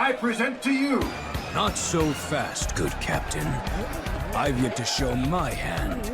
I present to you. Not so fast, good captain. I've yet to show my hand.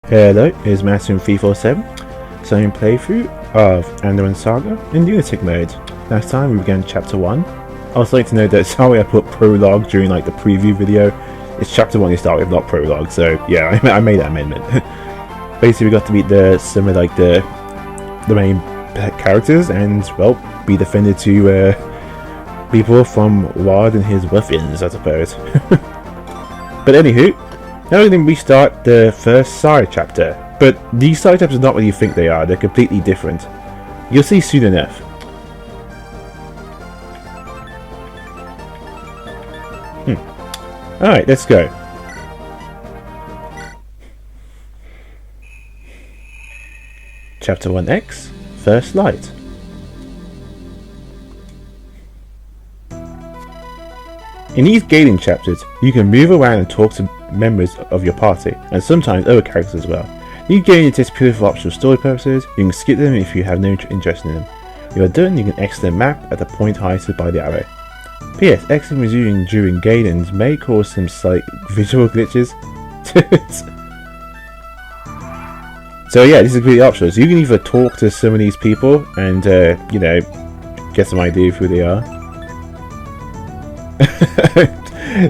Hello, it's Master347, so in playthrough of Andaron Saga in Lunatic mode. Last time we began chapter 1. I would like to know that sorry I put prologue during like the preview video. It's chapter 1 you start with, not prologue, so yeah, I made that amendment. Basically we got to meet some of like the main characters and, well, be defended to people from Ward and his ruffians, I suppose. But anywho, now we're going to restart the first side chapter, but these side chapters are not what you think they are, they're completely different. You'll see soon enough. Alright, let's go. Chapter 1X, First Light. In these gaiden chapters, you can move around and talk to members of your party, and sometimes other characters as well. These gaiden just purely for optional story purposes. You can skip them if you have no interest in them. When you are done, you can exit the map at the point highlighted by the arrow. P.S. Exiting and resuming during gaidens may cause some slight visual glitches. So yeah, this is completely optional. So you can either talk to some of these people and, you know, get some idea of who they are.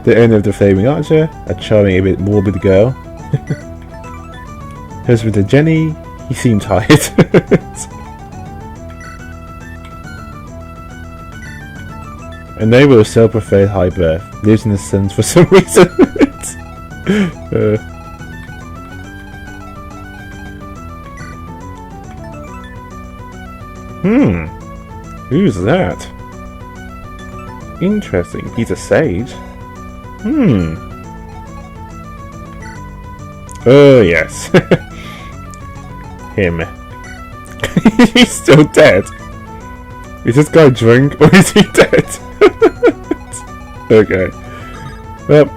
The owner of the Flaming Archer, a charming, a bit morbid girl. Husband to Jenny, he seemed tired. A noble self-preferred high birth, lives in the suns for some reason. Who's that? Interesting, he's a sage. Oh yes. Him. He's still dead. Is this guy drunk or is he dead? Okay. Well,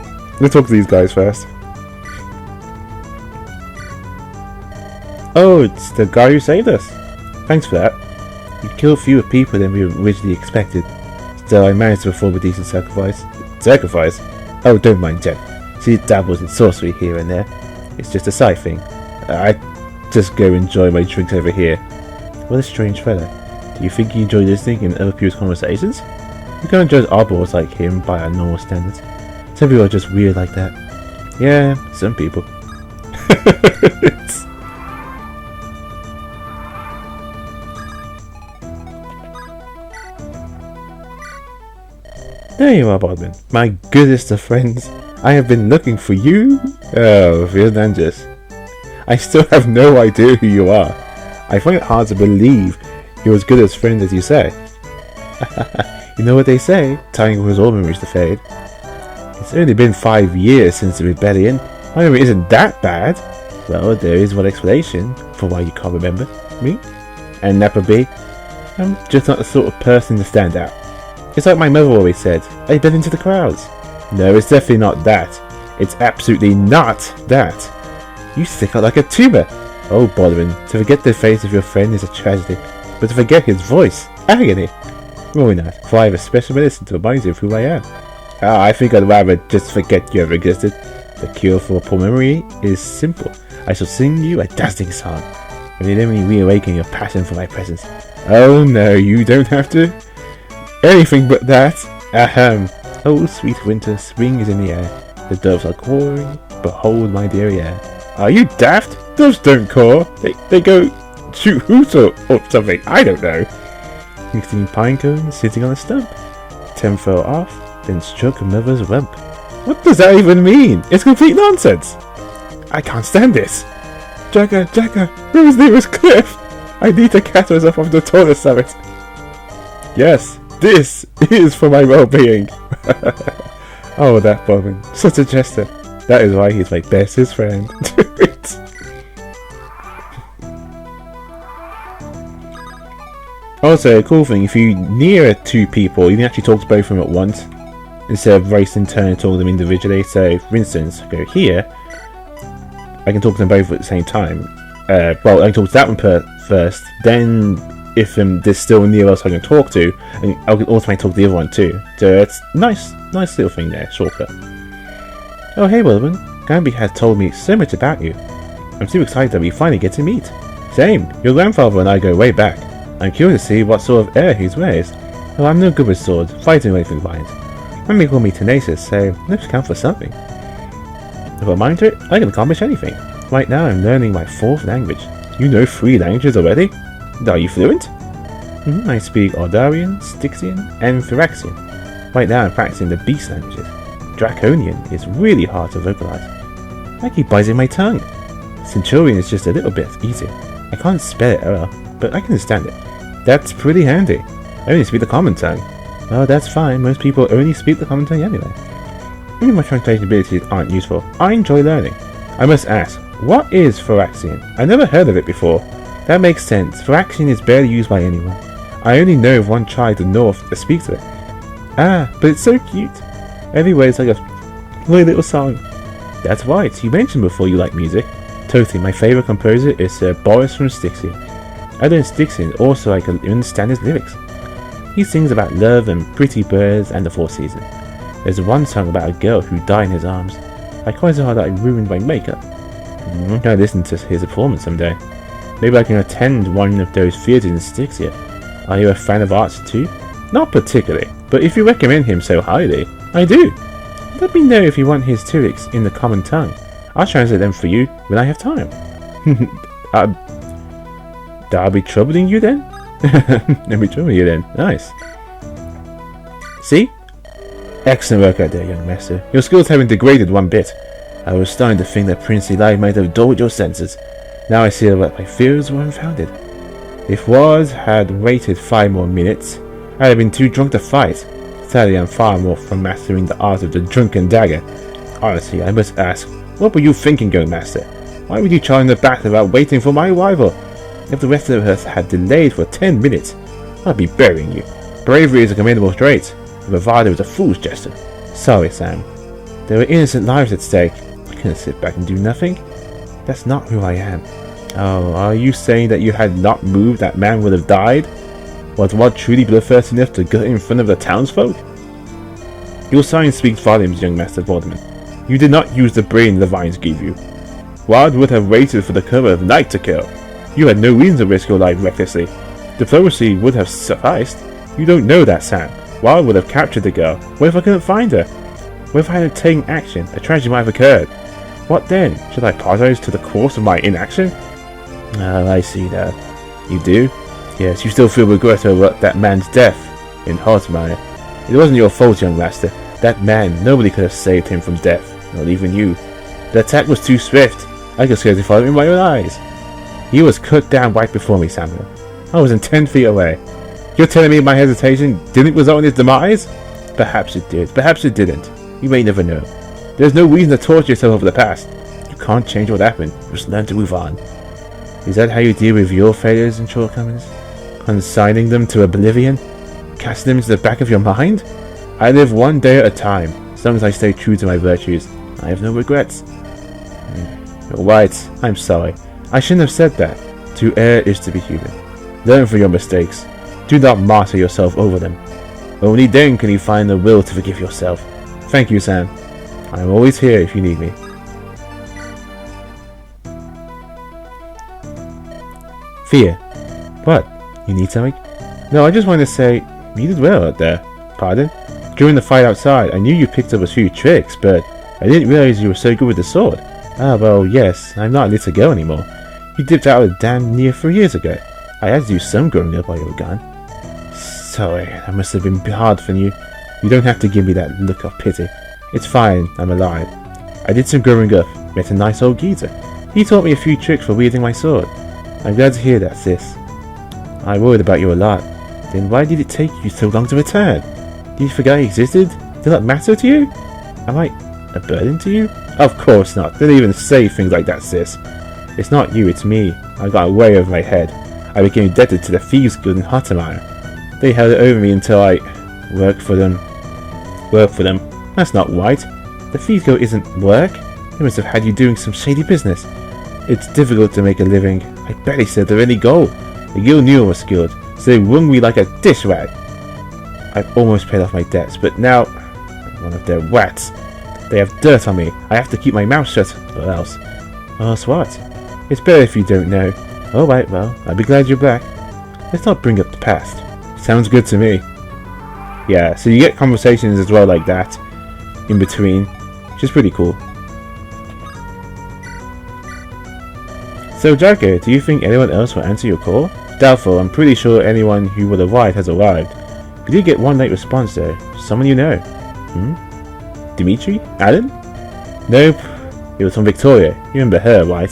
let's talk to these guys first. Oh, it's the guy who saved us. Thanks for that. You killed fewer people than we originally expected. Still, I managed to perform a decent sacrifice. Sacrifice? Oh, don't mind Jen. She dabbles in sorcery here and there. It's just a side thing. I just go enjoy my drinks over here. What a strange fellow. Do you think you enjoy listening in other people's conversations? You can't judge oddballs like him by our normal standards. Some people are just weird like that. Yeah, some people. There you are, Baudimon. My goodness of friends. I have been looking for you. Oh, Fernandez. I still have no idea who you are. I find it hard to believe you're as good as friends as you say. You know what they say, time causes all memories to fade. It's only been 5 years since the rebellion. My memory isn't that bad. Well, there is one explanation for why you can't remember me. And that would be, I'm just not the sort of person to stand out. It's like my mother always said, I blend into the crowds. No, it's definitely not that. It's absolutely not that. You stick out like a tuber. Oh, Baudimon, to forget the face of your friend is a tragedy. But to forget his voice, agony. Really not, for I have a special medicine to remind you of who I am. I think I'd rather just forget you ever existed. The cure for a poor memory is simple. I shall sing you a dazzling song, and it only reawaken your passion for my presence. Oh no, you don't have to. Anything but that. Ahem. Oh, sweet winter, spring is in the air. The doves are cawing. Behold, my dear air. Are you daft? Doves don't caw. They go shoot hoots or something. I don't know. 16 pine cones sitting on a stump. 10 fell off, then struck a mother's rump. What does that even mean? It's complete nonsense. I can't stand this. Jagger, who's nearest cliff? I need to catch myself off the tallest summit. Yes, this is for my well-being. Oh, that Baudimon, such a jester. That is why he's my bestest friend. Also, a cool thing, if you near two people, you can actually talk to both of them at once, instead of racing in turn and talking to them individually. So, for instance, go here, I can talk to them both at the same time. Well, I can talk to that one first, then if there's still near else I can talk to, and I can automatically talk to the other one too. So it's nice little thing there, shortcut. Oh hey Wilburn, Granby has told me so much about you. I'm super excited that we finally get to meet. Same, your grandfather and I go way back. I'm curious to see what sort of air he's raised. Oh, I'm no good with swords, fighting or anything violent. Many call me tenacious, so let's count for something. If I mind to it, I can accomplish anything. Right now I'm learning my 4th language. You know 3 languages already? Are you fluent? I speak Andaron, Styxian, and Phyrexian. Right now I'm practicing the beast languages. Draconian is really hard to vocalize. I keep biting my tongue. Centurion is just a little bit easier. I can't spell it well, but I can understand it. That's pretty handy. I only speak the common tongue. Well, that's fine. Most people only speak the common tongue anyway. Even my translation abilities aren't useful. I enjoy learning. I must ask, what is Phyrexian? I never heard of it before. That makes sense. Phyrexian is barely used by anyone. I only know of one tribe to the north that speaks of it. Ah, but it's so cute. Every word is like a lovely little song. That's right. You mentioned before you like music. Totally. My favorite composer is Sir Boris from Styxian. I learned Styxian also I can understand his lyrics. He sings about love and pretty birds and the 4 seasons. There's one song about a girl who died in his arms. I cried so hard that I ruined my makeup. I'm gonna listen to his performance someday. Maybe I can attend one of those theatres in Styxia. Are you a fan of arts too? Not particularly, but if you recommend him so highly, I do. Let me know if you want his lyrics in the common tongue. I'll translate them for you when I have time. I'll be troubling you then? I'll be troubling you then. Nice. See? Excellent work out there, young master. Your skills haven't degraded one bit. I was starting to think that princely life might have dulled your senses. Now I see that my fears were unfounded. If Wars had waited 5 more minutes, I'd have been too drunk to fight. Sadly, I'm far more from mastering the art of the drunken dagger. Honestly, I must ask, what were you thinking, young master? Why would you challenge the battle without waiting for my arrival? If the rest of us had delayed for 10 minutes, I'd be burying you. Bravery is a commendable trait. Bravado is a fool's gesture. Sorry, Sam. There were innocent lives at stake. I couldn't sit back and do nothing. That's not who I am. Oh, are you saying that you had not moved, that man would have died? Was Wad truly bloodthirsty enough to gut in front of the townsfolk? Your science speaks volumes, young Master Baudimon. You did not use the brain the vines gave you. Wad would have waited for the cover of night to kill. You had no reason to risk your life recklessly. Diplomacy would have sufficed. You don't know that, Sam. Wad would have captured the girl. What if I couldn't find her? What if I had taken action? A tragedy might have occurred. What then? Should I apologize to the course of my inaction? Oh, I see now. You do? Yes, you still feel regret over that man's death in Horsemeyer. It wasn't your fault, young master. That man, nobody could have saved him from death, not even you. The attack was too swift. I could scarcely follow it in my own eyes. He was cut down right before me, Samuel. I wasn't 10 feet away. You're telling me my hesitation didn't result in his demise? Perhaps it did. Perhaps it didn't. You may never know. There's no reason to torture yourself over the past. You can't change what happened. Just learn to move on. Is that how you deal with your failures and shortcomings? Consigning them to oblivion? Casting them into the back of your mind? I live one day at a time. As long as I stay true to my virtues, I have no regrets. You're right. I'm sorry. I shouldn't have said that. To err is to be human. Learn from your mistakes. Do not martyr yourself over them. Only then can you find the will to forgive yourself. Thank you, Sam. I'm always here if you need me. Fear. What? You need something? No, I just wanted to say, you did well out there. Pardon? During the fight outside, I knew you picked up a few tricks, but I didn't realize you were so good with the sword. Ah, well, yes, I'm not a little girl anymore. You dipped out of the dam near 3 years ago. I had to do some growing up while you were gone. Sorry, that must have been hard for you. You don't have to give me that look of pity. It's fine, I'm alive. I did some growing up, met a nice old geezer. He taught me a few tricks for wielding my sword. I'm glad to hear that, sis. I worried about you a lot. Then why did it take you so long to return? Did you forget I existed? Did that matter to you? Am I a burden to you? Of course not. Don't even say things like that, sis. It's not you, it's me. I got way over my head. I became indebted to the Thieves Guild in Hatamaya. They held it over me until I worked for them. That's not right. The Thieves Guild isn't work. They must have had you doing some shady business. It's difficult to make a living. I barely served them any gold. The guild knew I was skilled, so they wrung me like a dish rag. I've almost paid off my debts, but now I'm one of their rats. They have dirt on me. I have to keep my mouth shut, or else. Or else what? It's better if you don't know. Alright, well, I'll be glad you're back. Let's not bring up the past. Sounds good to me. Yeah, so you get conversations as well like that in between, which is pretty cool. So Jago, do you think anyone else will answer your call? Doubtful. I'm pretty sure anyone who would arrive has arrived. We did get one late response though. Someone you know. Dimitri? Alan? Nope. It was from Victoria. You remember her, right?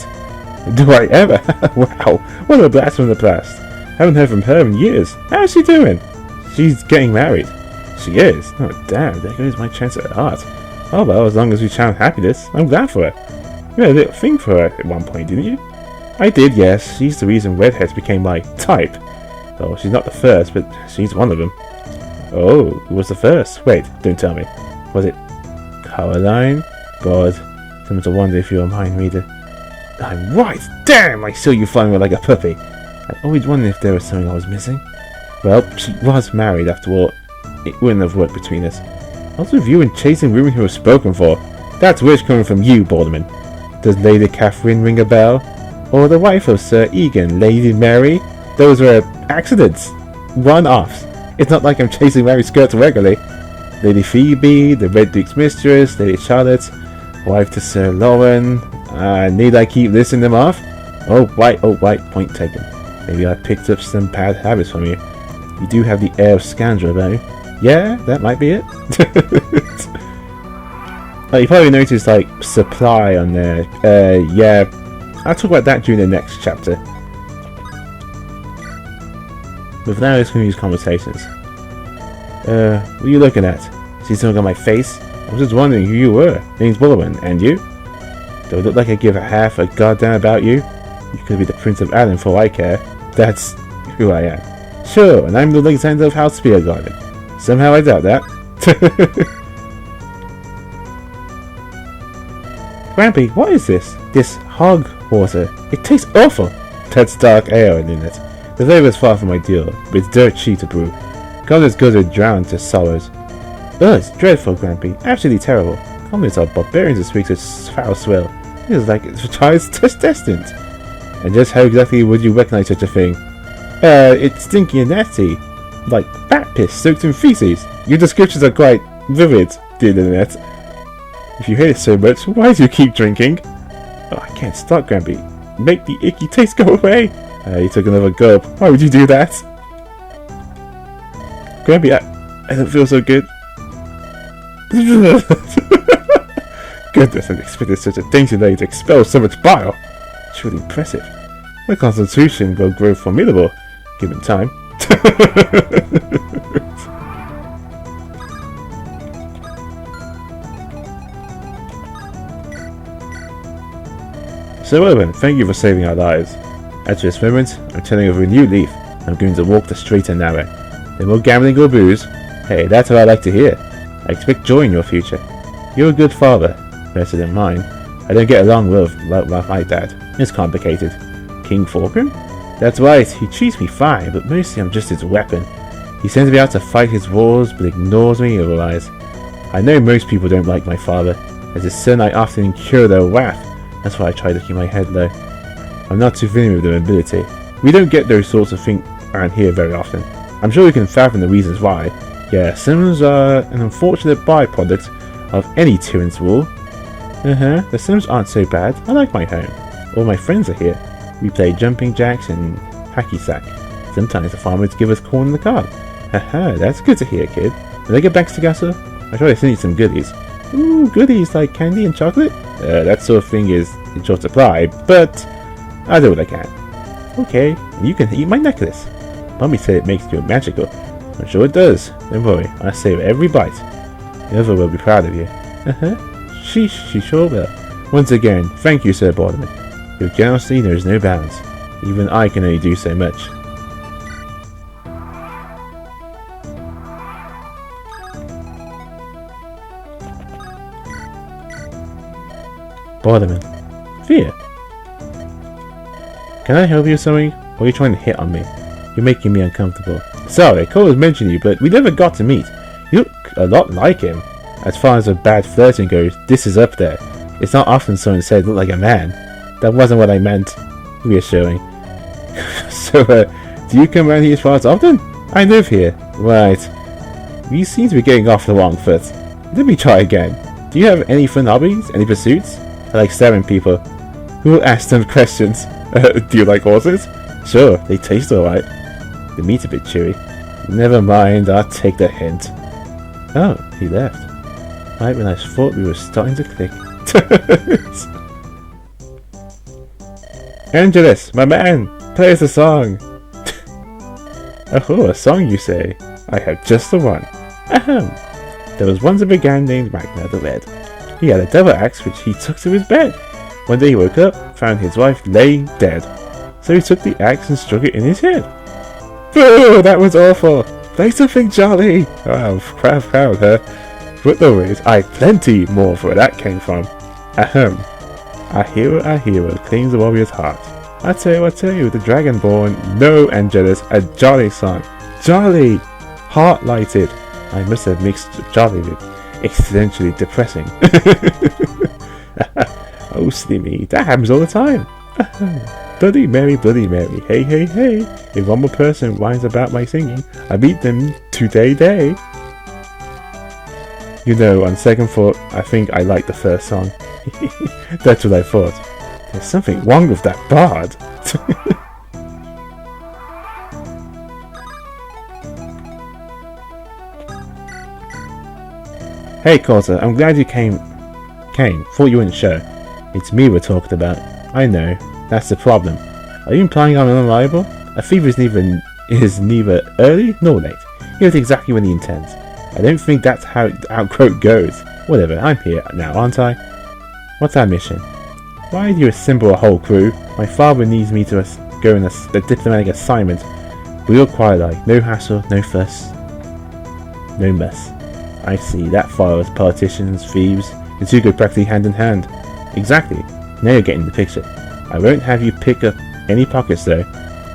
Do I ever? Wow. What a blast from the past. Haven't heard from her in years. How's she doing? She's getting married. She is? Oh damn, there goes my chance at art. Oh well, as long as we found happiness, I'm glad for her. You had a little thing for her at one point, didn't you? I did, yes. She's the reason redheads became my type. Oh, she's not the first, but she's one of them. Oh, who was the first? Wait, don't tell me. Was it Caroline? God, sometimes I wonder if you're a mind reader. I'm right! Damn! I saw you flying like a puppy. I always wondered if there was something I was missing. Well, she was married after all. It wouldn't have worked between us. What's with you and chasing women who are spoken for? That's rich coming from you, Baudimon. Does Lady Catherine ring a bell? Or the wife of Sir Egan, Lady Mary? Those were accidents. One-offs. It's not like I'm chasing Mary's skirts regularly. Lady Phoebe, the Red Duke's mistress, Lady Charlotte, wife to Sir Lauren. Need I keep listing them off? Oh right, point taken. Maybe I picked up some bad habits from you. You do have the air of scoundrel about you. Yeah, that might be it. You probably noticed like supply on there. Yeah, I'll talk about that during the next chapter. But for now, let's continue these conversations. What are you looking at? See something on my face? I was just wondering who you were. Name's Baudimon, and you? Do I look like I give a half a goddamn about you? You could be the Prince of Alan for all I care. That's who I am. Sure, and I'm the Alexander of House Speargarden. Somehow I doubt that. Grampy, what is this? This hog water. It tastes awful. That's dark ale in it. The flavour is far from ideal, but it's dirt cheap to brew. Commoners go to drown to sorrows. Ugh, it's dreadful, Grampy. Absolutely terrible. Commoners are barbarians who speak such foul swill. It is like it's a child's destined. And just how exactly would you recognize such a thing? It's stinky and nasty. Like bat piss soaked in feces. Your descriptions are quite vivid, dear Internet. If you hate it so much, why do you keep drinking? Oh, I can't stop, Grampy. Make the icky taste go away. You took another gulp. Why would you do that? Grampy, I don't feel so good. Goodness, I expected such a dainty lady to expel so much bile. Truly impressive. My constitution will grow formidable, given time. So well then, thank you for saving our lives. At this moment, I'm turning over a new leaf. I'm going to walk the straight and narrow. No more gambling or booze. Hey, that's what I like to hear. I expect joy in your future. You're a good father, better than mine. I don't get along with my dad. It's complicated. King Falcon? That's right, he treats me fine, but mostly I'm just his weapon. He sends me out to fight his wars, but ignores me otherwise. I know most people don't like my father. As his son, I often incur their wrath. That's why I try to keep my head low. I'm not too familiar with their ability. We don't get those sorts of things around here very often. I'm sure we can fathom the reasons why. Yeah, cinnamons are an unfortunate byproduct of any tyrant's rule. The cinnamons aren't so bad. I like my home. All my friends are here. We play jumping jacks and hacky sack. Sometimes the farmers give us corn in the car. That's good to hear, kid. When I get back to Gasso, I'll try to send you some goodies. Ooh, goodies like candy and chocolate? That sort of thing is in short supply, but I'll do what I can. Okay, and you can eat my necklace. Mommy said it makes you magical. I'm sure it does. Don't worry, I'll save every bite. Eva will be proud of you. She sure will. Once again, thank you, Sir Baudimon. Your generosity knows no bounds. Even I can only do so much. Baudimon. Fear. Can I help you with something? Or are you trying to hit on me? You're making me uncomfortable. Sorry, Cole's mentioned you, but we never got to meet. You look a lot like him. As far as a bad flirting goes, this is up there. It's not often someone says look like a man. That wasn't what I meant. Reassuring. So, do you come around here as far as often? I live here. Right. You seem to be getting off the wrong foot. Let me try again. Do you have any fun hobbies? Any pursuits? I like staring people. Who will ask them questions? Do you like horses? Sure, they taste alright. The meat's a bit chewy. Never mind, I'll take the hint. Oh, he left. Right when I thought we were starting to click. Angelus, my man, play us a song. Oh, a song you say? I have just the one. Ahem. There was once a brigand named Ragnar the Red. He had a double axe which he took to his bed. One day he woke up, found his wife laying dead. So he took the axe and struck it in his head. Boo! That was awful! Play something jolly! Oh, I'm proud, huh? But no worries, I have plenty more where that came from. Ahem. A hero claims the warrior's heart. I tell you, the Dragonborn, no Angelus, a jolly song. Jolly! Heart lighted. I must have mixed jolly with accidentally depressing. Oh, silly me, that happens all the time. Bloody Mary, hey, hey, hey. If one more person whines about my singing, I beat them today. You know, on second thought, I think I like the first song. That's what I thought. There's something wrong with that bard. Hey Coulter, I'm glad you came. Thought you wouldn't show. It's me we're talking about. I know. That's the problem. Are you implying I'm unreliable? A thief is neither early nor late. He knows exactly when he intends. I don't think that's how outquote goes. Whatever, I'm here now, aren't I? What's our mission? Why do you assemble a whole crew? My father needs me to go on a diplomatic assignment. Real quiet like, no hassle, no fuss, no mess. I see, that follows politicians, thieves. The two go practically hand in hand. Exactly. Now you're getting the picture. I won't have you pick up any pockets though.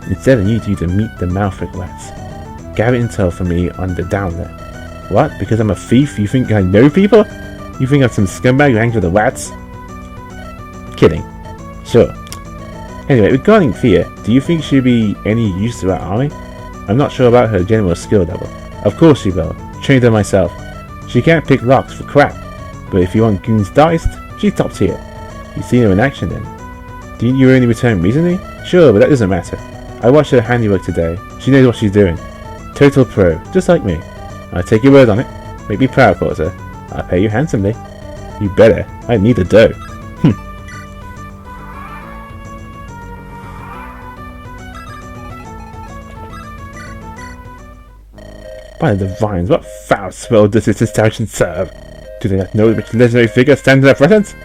Instead I need you to meet the Malfric rats. Gather intel for me on the down there. What? Because I'm a thief? You think I know people? You think I'm some scumbag who hangs with the rats? Kidding. Sure. Anyway, regarding Thea, do you think she'll be any use to our army? I'm not sure about her general skill level. Of course she will. Trained her myself. She can't pick locks for crap. But if you want goons diced, she's top tier. You've seen her in action then. Didn't you only return recently? Sure, but that doesn't matter. I watched her handiwork today. She knows what she's doing. Total pro, just like me. I'll take your word on it. Make me proud, Porter. I'll pay you handsomely. You better. I need the dough. By the divines, what foul smell does this establishment serve? Do they not know which legendary figure stands in their presence?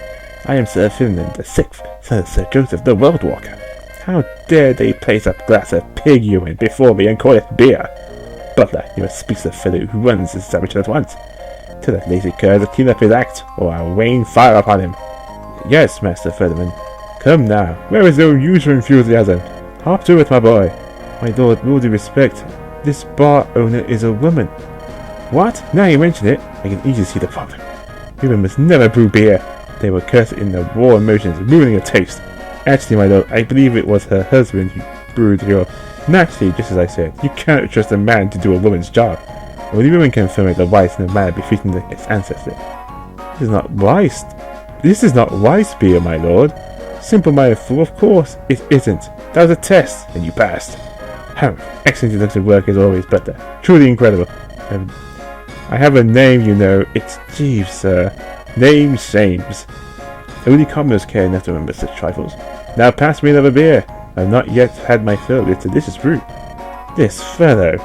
I am Sir Finland, the 6th, son of Sir Joseph the World Walker. How dare they place a glass of pig urine before me and call it beer? Butler, you must speak to the fellow who runs this establishment at once. Tell that lazy cur to clean up his act, or I'll rain fire upon him. Yes, Master Ferdinand. Come now, where is your usual enthusiasm? Hop to it, my boy. My lord, with all due respect, this bar owner is a woman. What? Now you mention it, I can easily see the problem. Women must never brew beer. They were cursed in the raw emotions, ruining a taste. Actually, my lord, I believe it was her husband who brewed your... Naturally, just as I said, you cannot trust a man to do a woman's job. Only women can ferment the rice in a manner befitting its ancestor. This is not rice. This is not rice beer, my lord. Simple-minded fool, of course it isn't. That was a test, and you passed. Excellent deductive work as always, but truly incredible. I have a name, you know. It's Jeeves, sir. Name Shames. Only commoners care enough to remember such trifles. Now pass me another beer. I've not yet had my fill of this delicious brew. This fellow.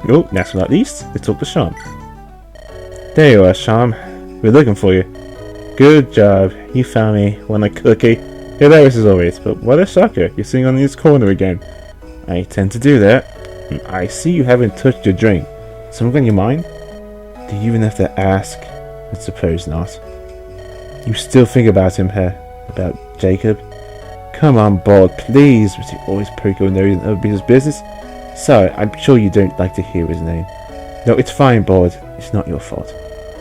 Oh, last but not least, let's talk to Sham. There you are, Sham. We're looking for you. Good job. You found me. Want a cookie? Hilarious as always, but what a shocker. You're sitting on this corner again. I tend to do that. I see you haven't touched your drink. Something on your mind? Do you even have to ask? I suppose not. You still think about him, huh? About Jacob? Come on, Bald, please. Was he always poking nose in other people's business? Sorry, I'm sure you don't like to hear his name. No, it's fine, Bald. It's not your fault.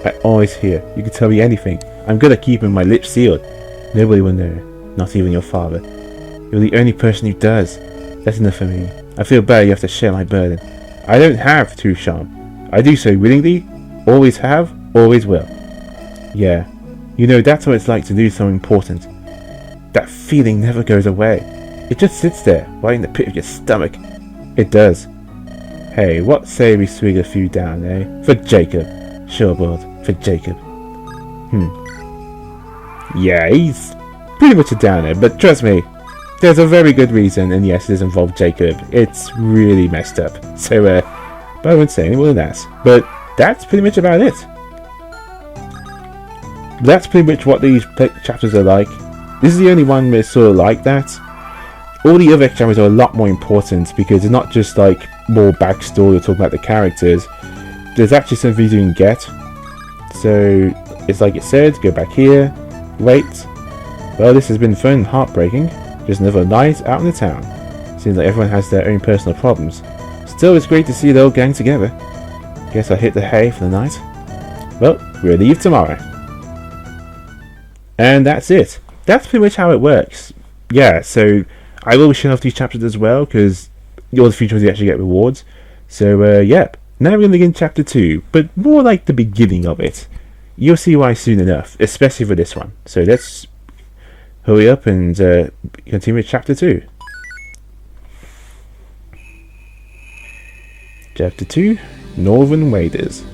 I always hear. You can tell me anything. I'm good at keeping my lips sealed. Nobody will know. Not even your father. You're the only person who does. That's enough for me. I feel bad you have to share my burden. I don't have true charm. I do so willingly. Always have. Always will. Yeah. You know, that's what it's like to do something important. That feeling never goes away. It just sits there, right in the pit of your stomach. It does. Hey, what say we swig a few down, eh? For Jacob. Sure, Bud. For Jacob. Yeah, he's pretty much a downer, but trust me, there's a very good reason, and yes, it does involve Jacob. It's really messed up. So, but I wouldn't say any more than that. But that's pretty much about it. That's pretty much what these chapters are like. This is the only one where it's sort of like that. All the other chapters are a lot more important because it's not just like more backstory or talking about the characters. There's actually some things you can get. So it's like it said, go back here, wait. Well, this has been fun and heartbreaking. Just another night out in the town. Seems like everyone has their own personal problems. Still, it's great to see the whole gang together. Guess I'll hit the hay for the night. Well, we'll leave tomorrow. And that's it. That's pretty much how it works. Yeah, so I will be showing off these chapters as well, because all the future ones you actually get rewards. So, yep. Now we're going to begin chapter 2, but more like the beginning of it. You'll see why soon enough, especially for this one. So let's hurry up and continue with chapter 2. Chapter 2, Northern Waders.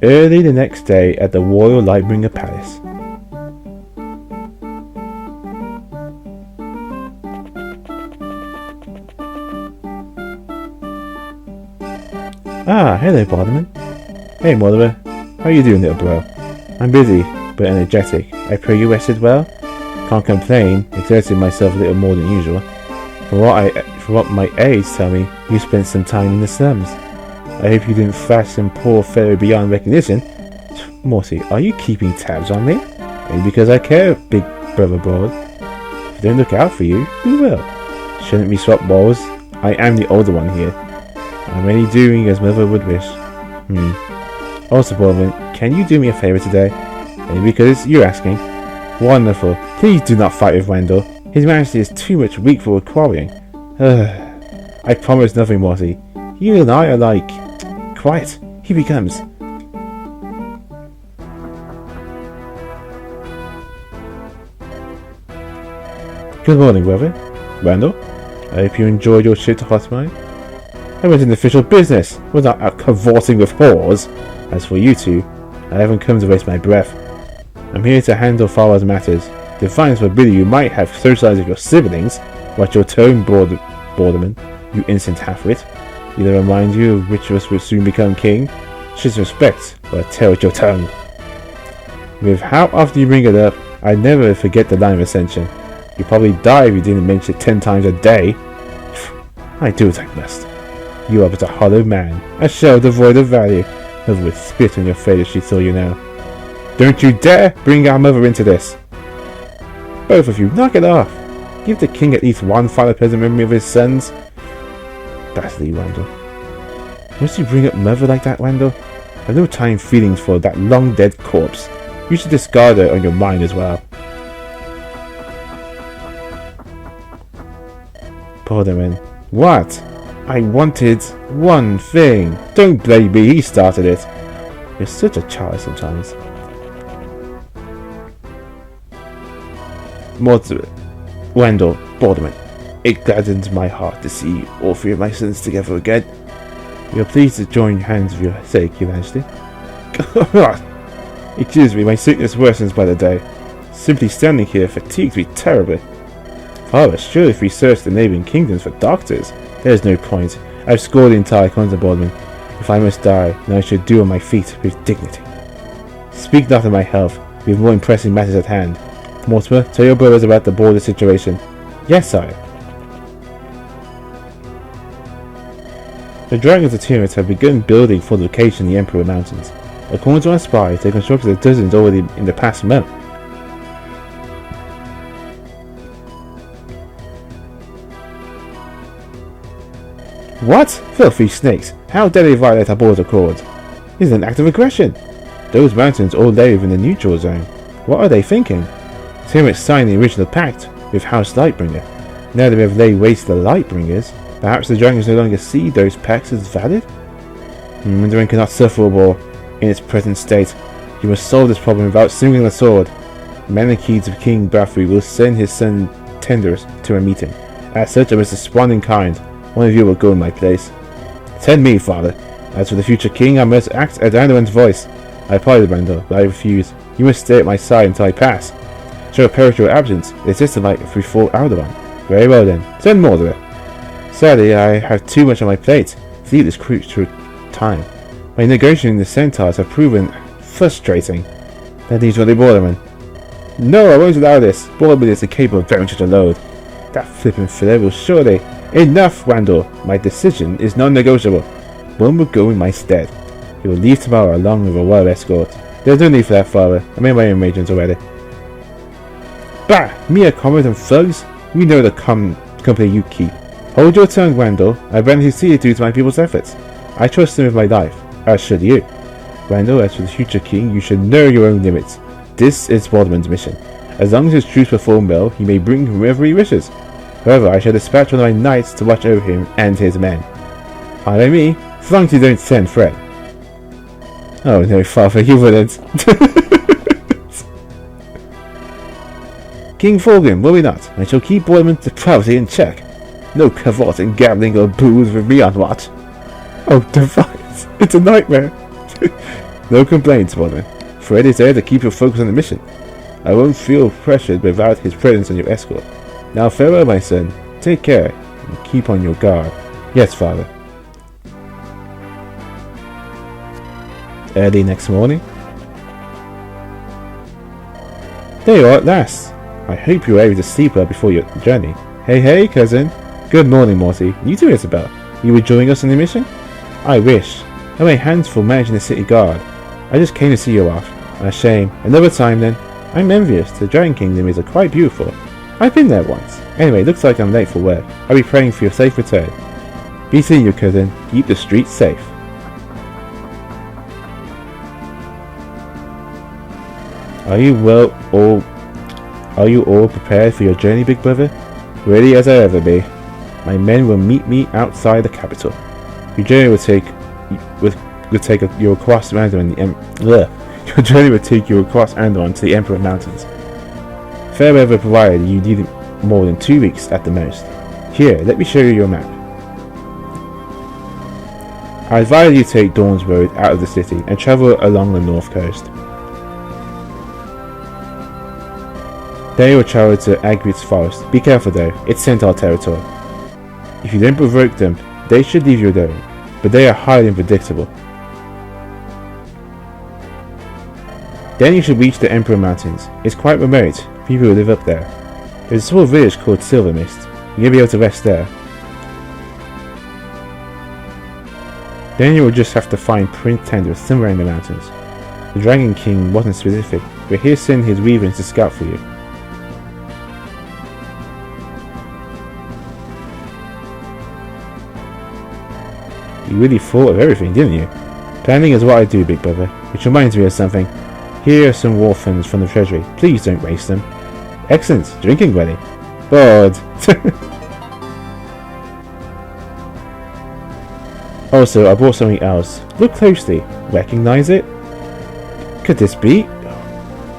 Early the next day at the Royal Lightbringer Palace. Ah, hello, baudimon. Hey, Mother. How you doing, little bro? I'm busy, but energetic. I pray you rested well? Can't complain, exerting myself a little more than usual. From what my aides tell me, you spent some time in the slums. I hope you didn't thrash some poor fellow beyond recognition. Morty, are you keeping tabs on me? Maybe because I care, big brother Broad. If I don't look out for you, who will? Shouldn't we swap roles? I am the older one here. I'm only doing as mother would wish. Also, Bournemouth, can you do me a favour today? Maybe because you're asking. Wonderful. Please do not fight with Wendell. His Majesty is too much weak for quarrelling. I promise nothing, Morty. You and I are like... Quiet. Here he comes. Good morning, brother. Wendell. I hope you enjoyed your trip to Hotmine. I went into official business, was not out cavorting with whores. As for you two, I haven't come to waste my breath. I'm here to handle father's matters. Defiance forbidden you might have socialized with your siblings. Watch your tone, Boardman, you innocent half-wit. Did I remind you of which of us will soon become king? Should respect, but tell with your tongue. With how often you bring it up, I never forget the line of ascension. You'd probably die if you didn't mention it 10 times a day. I do as I must. You are but a hollow man, a shell devoid of value. Mother would spit on your face if she saw you now. Don't you dare bring our mother into this! Both of you, knock it off! Give the king at least one final pleasant memory of his sons. Bastardly Wendell. Must you bring up mother like that, Wendell? I've no time feelings for that long dead corpse. You should discard her on your mind as well. Baudimon. What? I wanted one thing. Don't blame me, he started it. You're such a child sometimes. Wendell, Baudimon. It gladdens my heart to see all three of my sons together again. We are pleased to join hands for your sake, Your Majesty. Excuse me, my sickness worsens by the day. Simply standing here fatigues me terribly. Father, surely if we search the neighbouring kingdoms for doctors, there is no point. I've scored the entire continent, Baudimon. If I must die, then I should do on my feet with dignity. Speak not of my health, we have more pressing matters at hand. Mortimer, tell your brothers about the border situation. Yes, sire. The dragons of Tyrants have begun building fortification in the Emperor Mountains. According to our spies, they constructed a dozens already in the past month. What? Filthy snakes! How dare they violate our border accords? This is an act of aggression! Those mountains all lay within the neutral zone. What are they thinking? Tyrants signed the original pact with House Lightbringer. Now that we have laid waste to the Lightbringers, perhaps the dragons no longer see those pacts as valid? Andaron cannot suffer a war in its present state. You must solve this problem without swinging the sword. Manichees of King Bathory will send his son Tenders to a meeting. As such, I must respond in kind. One of you will go in my place. Send me, father. As for the future king, I must act as Andaron's voice. I apologize, Randall, but I refuse. You must stay at my side until I pass. Show a perish your absence. It's just like before Andaron. Very well then. Send more to it. Sadly, I have too much on my plate to leave this crucial time. My negotiating the centaurs have proven frustrating. That leaves only Baudimon. No, I won't allow this. Baudimon is incapable of bearing such a load. That flippin' filler will surely... Enough, Randall. My decision is non-negotiable. One will go in my stead. He will leave tomorrow along with a royal escort. There's no need for that, father. I made my own arrangements already. Bah! Mere comrades and thugs? We know the company you keep. Hold your tongue, Randall. I brand you see it due to my people's efforts. I trust them with my life, as should you. Randall, as for the future king, you should know your own limits. This is Baudimon's mission. As long as his troops perform well, he may bring whoever he wishes. However, I shall dispatch one of my knights to watch over him and his men. Follow me, as long as you don't send Fred. Oh no, father, you wouldn't. King Fulgrim, will we not? I shall keep Baudimon's depravity in check. No cavorting, gambling, or booze with me on watch. Oh, defiance! It's a nightmare! No complaints, Baudiman. Fred is there to keep your focus on the mission. I won't feel pressured without his presence on your escort. Now farewell, my son. Take care, and keep on your guard. Yes, father. Early next morning. There you are at last. I hope you were able to sleep well before your journey. Hey, cousin. Good morning, Morty. You too, Isabel. You will join us on the mission? I wish. I have my hands full managing the city guard. I just came to see you off. A shame. Another time then. I'm envious. The Dragon Kingdom is quite beautiful. I've been there once. Anyway, looks like I'm late for work. I'll be praying for your safe return. Be seeing you, cousin. Keep the streets safe. Are you all prepared for your journey, big brother? Ready as I ever be. My men will meet me outside the capital. Your journey will take you across Andaron Your journey will take you across Andaron to the Emperor Mountains. Fair weather provided you need more than 2 weeks at the most. Here, let me show you your map. I advise you take Dawn's Road out of the city and travel along the north coast. Then you will travel to Agrit's forest. Be careful though, it's Centaur territory. If you don't provoke them, they should leave you alone, but they are highly unpredictable. Then you should reach the Emperor Mountains. It's quite remote, people who live up there. There's a small village called Silver Mist. You'll be able to rest there. Then you will just have to find Prince Tender somewhere in the mountains. The Dragon King wasn't specific, but he'll send his weavers to scout for you. You really thought of everything, didn't you? Planning is what I do, big brother. Which reminds me of something. Here are some war funds from the treasury. Please don't waste them. Excellent. Drinking ready. Bored. Also, I brought something else. Look closely. Recognize it? Could this be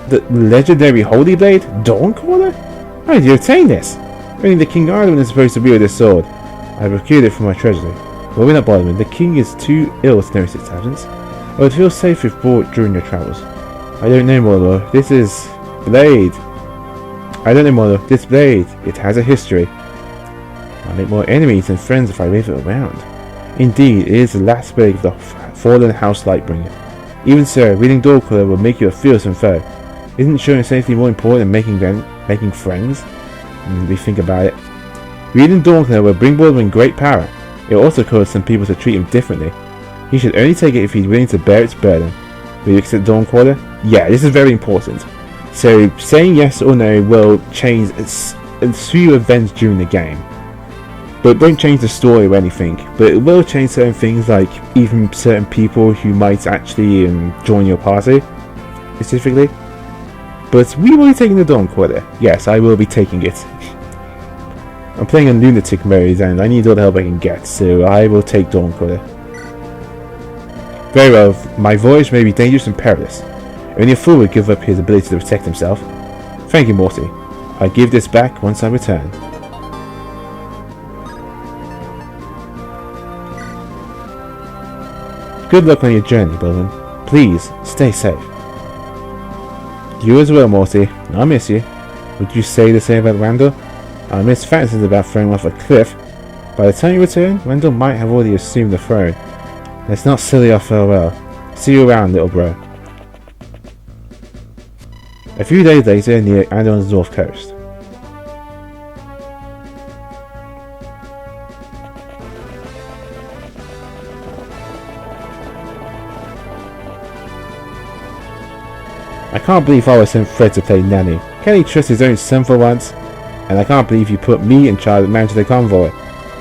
the legendary Holy Blade, Dawncaller? How did you obtain this? Only the King Andaron is supposed to wield this sword. I procured it from my treasury. But we're not bothering. The king is too ill to notice its absence. I would feel safe if brought during your travels. I don't know, Molo. This is... Blade. I don't know, Molo. This blade. It has a history. I'll make more enemies than friends if I wave it around. Indeed, it is the last relic of the fallen House Lightbringer. Even so, reading Dawncaller will make you a fearsome foe. Isn't showing safety more important than making friends? We think about it. Reading Dawncaller will bring Baudimon great power. It will also cause some people to treat him differently. He should only take it if he's willing to bear its burden. Will you accept Dawncaller? Yeah, this is very important. So, saying yes or no will change a few events during the game. But it won't change the story or anything. But it will change certain things, like even certain people who might actually join your party, specifically. But we will be taking the Dawncaller. Yes, I will be taking it. I'm playing on Lunatic mode and I need all the help I can get, so I will take Dawncaller. Very well, my voyage may be dangerous and perilous. Only a fool would give up his ability to protect himself. Thank you, Morty. I give this back once I return. Good luck on your journey, Baudimon. Please, stay safe. You as well, Morty. I'll miss you. Would you say the same about Randall? I miss fancies about throwing off a cliff. By the time you return, Randall might have already assumed the throne. Let's not silly our farewell. See you around, little bro. A few days later, near Andaron's north coast. I can't believe I was sent Fred to play nanny. Can he trust his own son for once? And I can't believe you put me in charge of managing the convoy.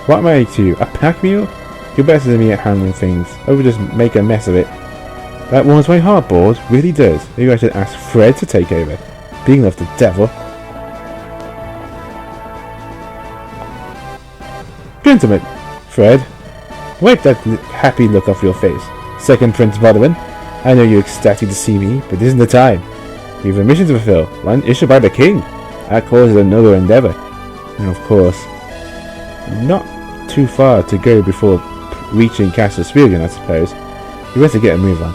What am I to you, a pack mule? You're better than me at handling things. I would just make a mess of it. That warms my heart, Board. Really does. Maybe I should ask Fred to take over. Being of the devil. Gentlemen, Fred, wipe that happy look off your face. Second Prince Baudimon, I know you're ecstatic to see me, but this isn't the time. We have a mission to fulfill, one issued by the king. That causes a noble endeavor. And of course, not too far to go before reaching Castle Spiegeln, I suppose. You better get a move on.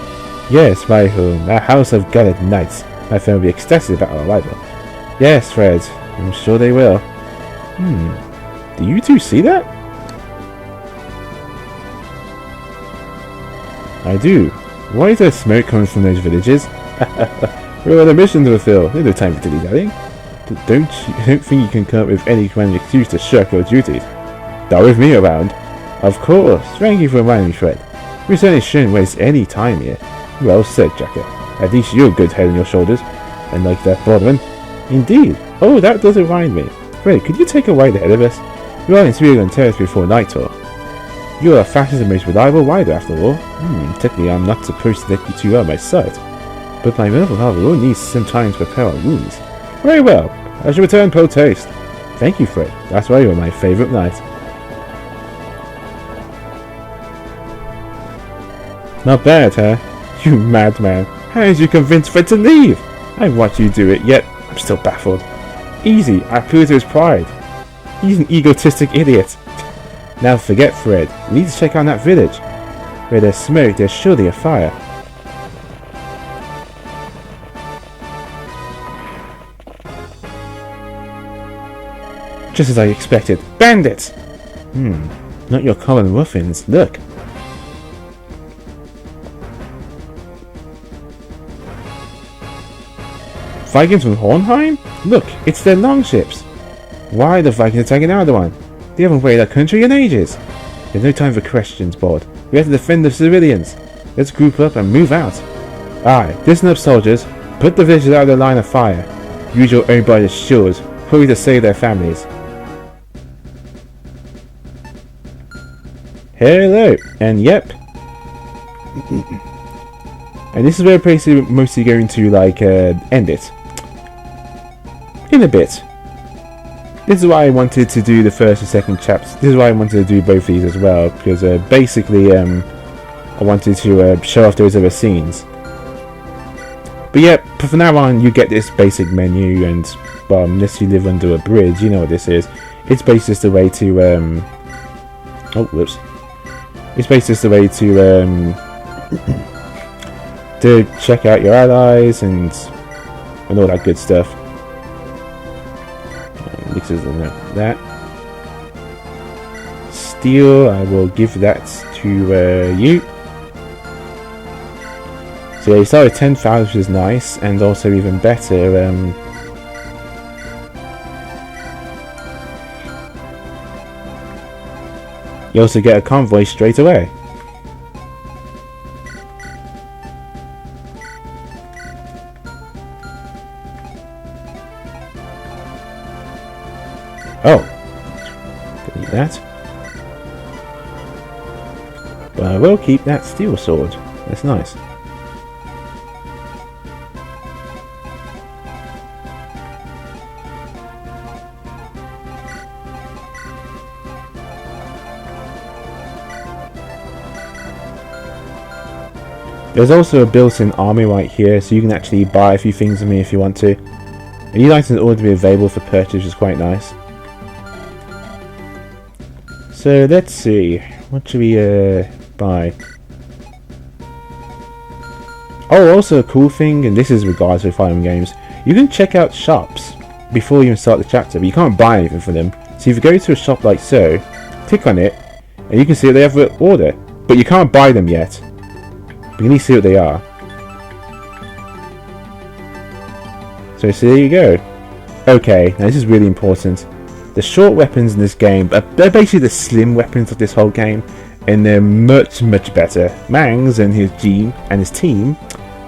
Yes, my home, a house of gallant knights. My friend will be ecstatic about our arrival. Yes, Fred, I'm sure they will. Do you two see that? I do. Why is there smoke coming from those villages? We're on a mission to fulfill. There's no time for dilly-dallying. Don't think you can come up with any kind of excuse to shirk your duties. Not with me around. Of course. Thank you for reminding me, Fred. We certainly shouldn't waste any time here. Well said, Jacket. At least you're a good head on your shoulders. And like that Baudimon. Indeed. Oh, that does remind me. Fred, could you take a ride ahead of us? We are in Spiegeln Terrace before night talk. You are the fastest and most reliable rider after all. Technically I'm not supposed to let you two out of my sight. But my mental health will need some time to prepare our wounds. Very well. I shall return post-haste. Thank you, Fred. That's why you're my favourite knight. Not bad, huh? You madman. How did you convince Fred to leave? I've watched you do it, yet I'm still baffled. Easy, I appeal to his pride. He's an egotistic idiot. Now forget Fred. We need to check on that village. Where there's smoke, there's surely a fire. Just as I expected. Bandits! Not your common ruffians. Look. Vikings from Hornheim? Look, it's their longships. Why are the Vikings attacking Andaron? They haven't raided our country in ages. There's no time for questions, Bord. We have to defend the civilians. Let's group up and move out. Aye, listen up, soldiers. Put the villagers out of their line of fire. Use your own body as shields, hurry to save their families. Hello, and yep. And this is where I'm basically mostly going to end it. In a bit. This is why I wanted to do the first and second chapters. This is why I wanted to do both these as well, because basically I wanted to show off those other scenes. But yeah, from now on you get this basic menu, and well, unless you live under a bridge, you know what this is. It's basically just a way to oh, whoops. It's basically just a way to check out your allies and all that good stuff. Mixes and that. steel, I will give that to you. So yeah, you start with 10,000, which is nice, and also even better, you also get a convoy straight away. Oh, delete that. But I will keep that steel sword. That's nice. There's also a built-in army right here, so you can actually buy a few things from me if you want to. And these items ought to be available for purchase, which is quite nice. So let's see, what should we buy? Oh, also a cool thing, and this is regards to fighting games, you can check out shops before you even start the chapter, but you can't buy anything from them. So if you go to a shop like so, click on it, and you can see what they have for order, but you can't buy them yet. But you need to see what they are. So there you go. Okay, now this is really important. The short weapons in this game, they're basically the slim weapons of this whole game, and they're much better. Mangs and his team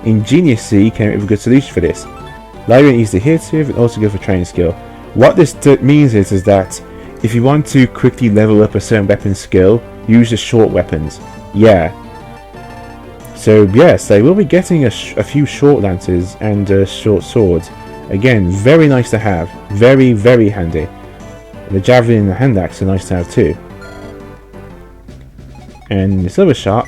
ingeniously came up with a good solution for this. Lighter and easy to hit with, and also good for training skill. What this means is that if you want to quickly level up a certain weapon skill, use the short weapons. Yeah. So yes, they will be getting a few short lances and short swords. Again, very nice to have. Very handy. The javelin and the hand axe are nice to have too. And this other shop,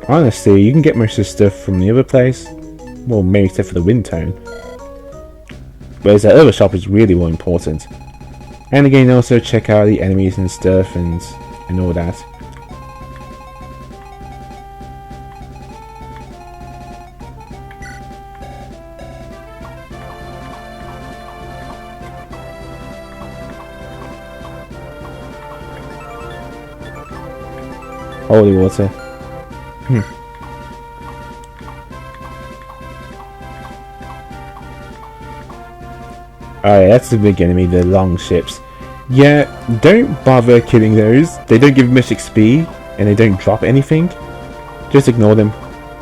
honestly, you can get most of the stuff from the other place. Well, maybe except for the wind tone. Whereas that other shop is really more important. And again, also check out the enemies and stuff and all that. Holy water. Alright, that's the big enemy, the long ships. Yeah, don't bother killing those. They don't give much XP, and they don't drop anything. Just ignore them.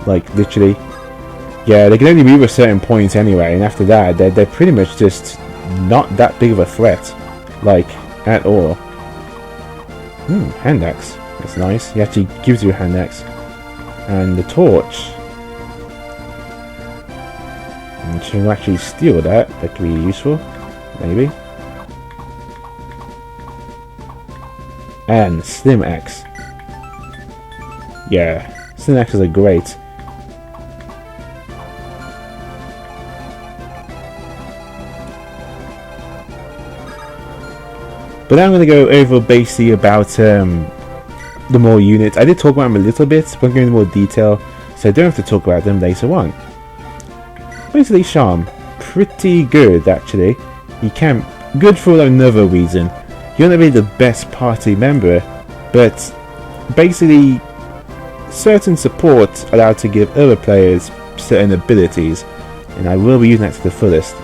Like, literally. Yeah, they can only move a certain point anyway, and after that, they're pretty much just not that big of a threat. Like, at all. Hand axe. That's nice. He actually gives you a hand axe. And the torch. And you can actually steal that. That could be useful. Maybe. And Slim Axe. Yeah. Slim Axes are great. But now I'm going to go over basically about the more units. I did talk about them a little bit, but I'm going into more detail, so I don't have to talk about them later on. Basically, Charm, pretty good actually. He can good for another reason. You're not really the best party member, but basically, certain support allowed to give other players certain abilities, and I will be using that to the fullest.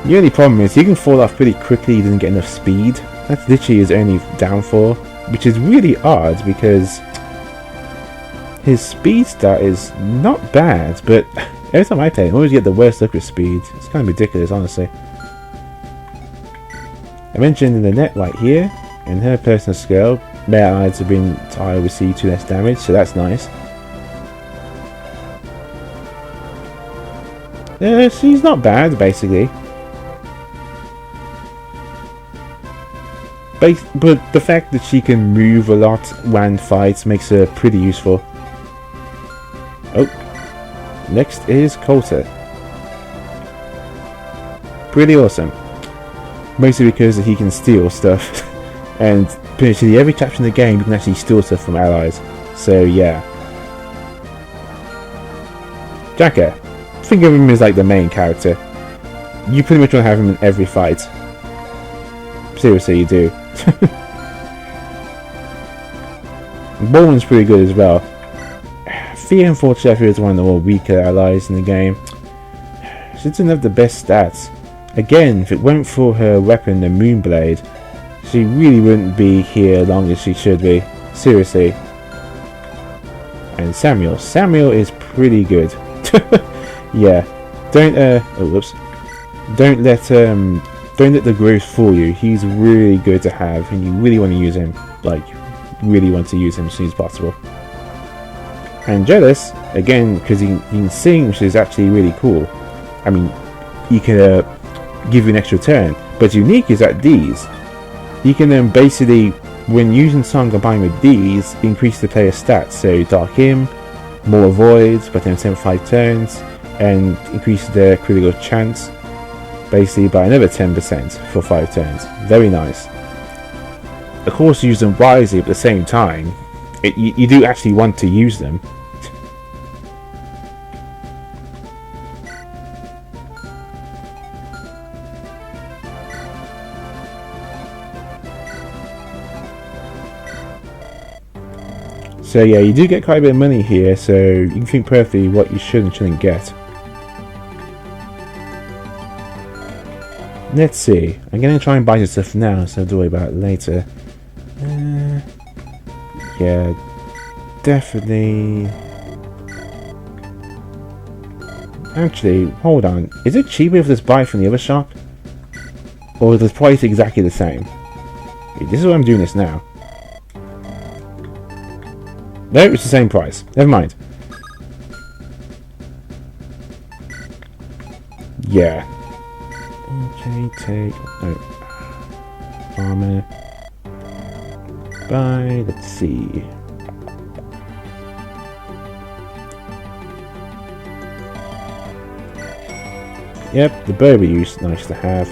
The only problem is he can fall off pretty quickly, he doesn't get enough speed. That's literally his only downfall, which is really odd because his speed stat is not bad, but every time I play I always get the worst luck with speed. It's kind of ridiculous, honestly. I mentioned in the net right here, in her personal skill, melee allies have been to receive 2 less damage, so that's nice. She's not bad, basically. But the fact that she can move a lot when fights makes her pretty useful. Oh, next is Coulter. Pretty awesome. Mostly because he can steal stuff. And pretty every chapter in the game you can actually steal stuff from allies. So yeah. Jacka. think of him as like the main character. You pretty much want to have him in every fight. Seriously, you do. Baldwin's pretty good as well. Thea, unfortunately, is one of the more weaker allies in the game. She doesn't have the best stats. Again, if it weren't for her weapon, the Moonblade, she really wouldn't be here as long as she should be. Seriously. And Samuel. Samuel is pretty good. Yeah. Don't Don't let the growth fool you. He's really good to have, and you really want to use him. Like, really want to use him as soon as possible. And Jealous, again, because he can sing, which is actually really cool. I mean, he can give you an extra turn. But unique is that these. You can then basically, when using song combined with these, increase the player's stats. So Dark Hymn, more voids, but then 75 turns, and increase the critical chance basically by another 10% for 5 turns. Very nice. Of course, use them wisely, but at the same time, you do actually want to use them. So yeah, you do get quite a bit of money here, so you can think perfectly what you should and shouldn't get. Let's see. I'm going to try and buy some stuff now, so I'll worry about it later. Yeah, definitely. Actually, hold on. Is it cheaper if I just buy it from the other shop? Or is the price exactly the same? This is why I'm doing this now. No, it's the same price. Never mind. Yeah. Okay, take... No. Armor. Buy, let's see. Yep, the bow we use, nice to have.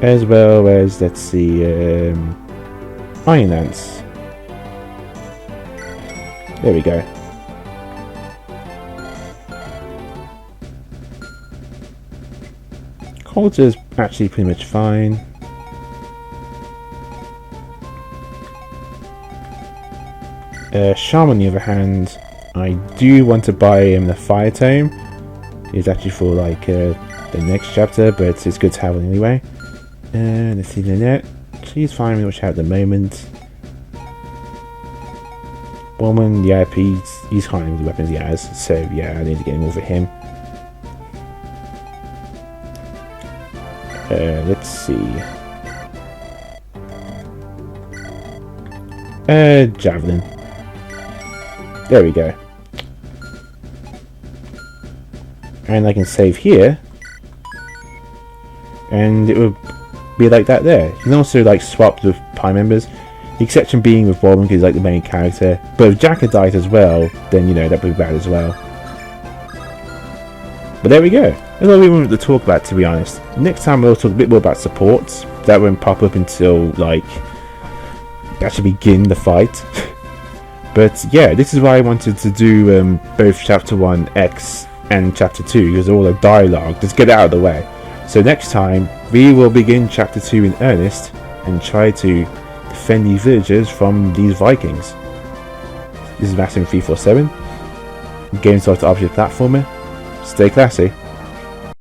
As well as, let's see, Iron Lance. There we go. Coulter's actually pretty much fine. Shaman, on the other hand, I do want to buy him the Fire Tome. It's actually for like the next chapter, but it's good to have it anyway. Let's see Lynette. She's fine with what she has at the moment. Woman, yeah, he's fine with the weapons he has, so yeah, I need to get him over him. Let's see. Javelin. There we go. And I can save here. And it would be like that there. You can also like swap with Pi members. The exception being with Baldwin because he's like the main character. But if Jack had died as well, then you know that would be bad as well. But there we go. That's all we wanted to talk about, to be honest. Next time we'll talk a bit more about supports. That won't pop up until like actually begin the fight. But yeah, this is why I wanted to do both Chapter 1X and Chapter 2, because they're all a dialogue. Just get it out of the way. So next time we will begin Chapter 2 in earnest and try to defend these villagers from these Vikings. This is Maximum 347. Game Starter RPG Platformer. Stay classy.